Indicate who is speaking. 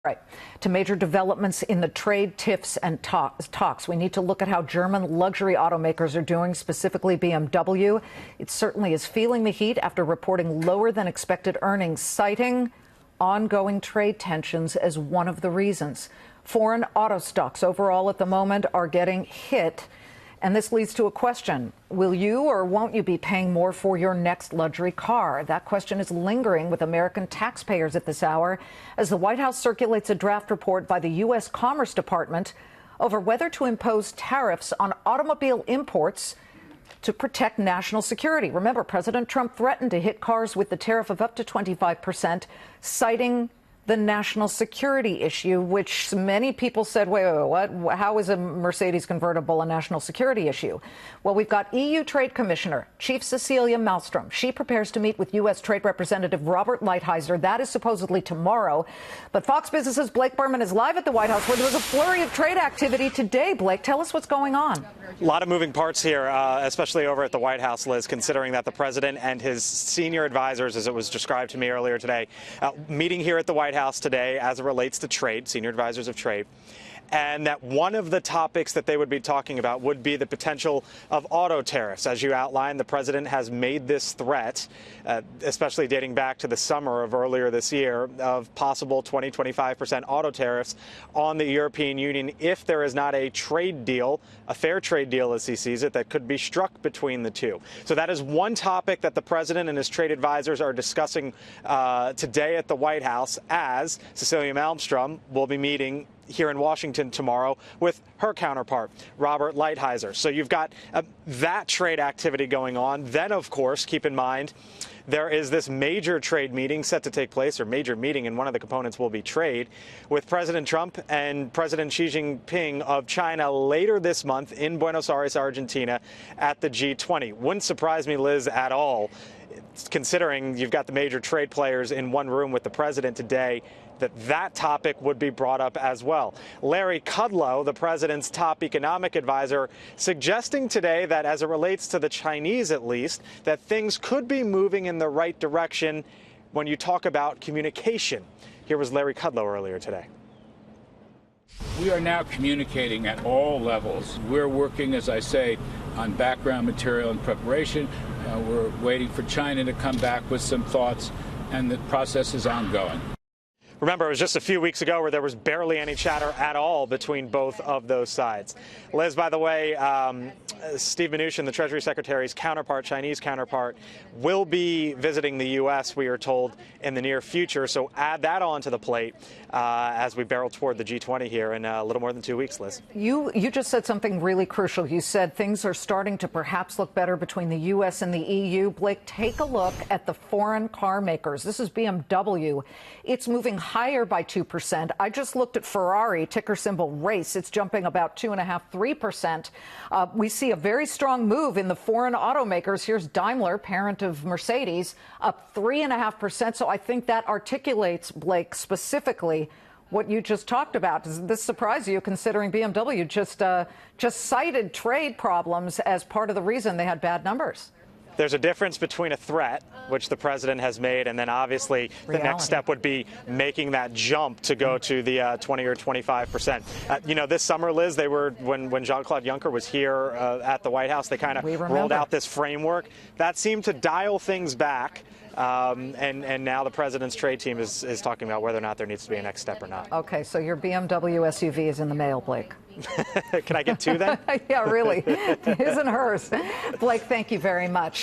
Speaker 1: Right. To major developments in the trade tiffs and talks. We need to look at how German luxury automakers are doing, specifically BMW. It certainly is feeling the heat after reporting lower than expected earnings, citing ongoing trade tensions as one of the reasons. Foreign auto stocks overall at the moment are getting hit. And this leads to a question. Will you or won't you be paying more for your next luxury car? That question is lingering with American taxpayers at this hour as the White House circulates a draft report by the U.S. Commerce Department over whether to impose tariffs on automobile imports to protect national security. Remember, President Trump threatened to hit cars with the tariff of up to 25%, citing the national security issue, which many people said, wait, what? How is a Mercedes convertible a national security issue? Well, we've got EU Trade Commissioner, Chief Cecilia Malmstrom. She prepares to meet with U.S. Trade Representative Robert Lighthizer. That is supposedly tomorrow. But Fox Business's Blake Berman is live at the White House, where there was a flurry of trade activity today. Blake, tell us what's going on.
Speaker 2: A lot of moving parts here, especially over at the White House, Liz, considering that the president and his senior advisors, as it was described to me earlier today, meeting here at the White House today as it relates to trade, senior advisors of trade, and that one of the topics that they would be talking about would be the potential of auto tariffs. As you outlined, the president has made this threat, especially dating back to the summer of earlier this year, of possible 20-25% auto tariffs on the European Union if there is not a trade deal, a fair trade deal as he sees it, that could be struck between the two. So that is one topic that the president and his trade advisors are discussing today at the White House, as Cecilia Malmstrom will be meeting here in Washington tomorrow with her counterpart, Robert Lighthizer. So you've got that trade activity going on. Then, of course, keep in mind, there is this major trade meeting set to take place, or major meeting, and one of the components will be trade, with President Trump and President Xi Jinping of China later this month in Buenos Aires, Argentina, at the G20. Wouldn't surprise me, Liz, at all, considering you've got the major trade players in one room with the president today, that topic would be brought up as well. Larry Kudlow, the president's top economic advisor, suggesting today that as it relates to the Chinese, at least, that things could be moving in the right direction when you talk about communication. Here was Larry Kudlow earlier today.
Speaker 3: We are now communicating at all levels. We're working, as I say, on background material and preparation. We're waiting for China to come back with some thoughts, and the process is ongoing.
Speaker 2: Remember, it was just a few weeks ago where there was barely any chatter at all between both of those sides. Liz, by the way, Steve Mnuchin, the Treasury Secretary's counterpart, Chinese counterpart, will be visiting the U.S., we are told, in the near future. So add that on to the plate as we barrel toward the G20 here in a little more than 2 weeks, Liz.
Speaker 1: You just said something really crucial. You said things are starting to perhaps look better between the U.S. and the EU. Blake, take a look at the foreign car makers. This is BMW. It's moving higher by 2%. I just looked at Ferrari, ticker symbol RACE. It's jumping about 2.5–3%. We see a very strong move in the foreign automakers. Here's Daimler, parent of Mercedes, up 3.5%. So I think that articulates, Blake, specifically what you just talked about. Does this surprise you, considering BMW just cited trade problems as part of the reason they had bad numbers?
Speaker 2: There's a difference between a threat, which the president has made, and then obviously the next step would be making that jump to go to the 20 or 25%. You know, this summer, Liz, they were, when Jean-Claude Juncker was here at the White House, they kind of rolled out this framework that seemed to dial things back. And now the president's trade team is talking about whether or not there needs to be a next step or not.
Speaker 1: Okay, so your BMW SUV is in the mail, Blake.
Speaker 2: Can I get two then?
Speaker 1: Yeah, really. His and hers. Blake, thank you very much.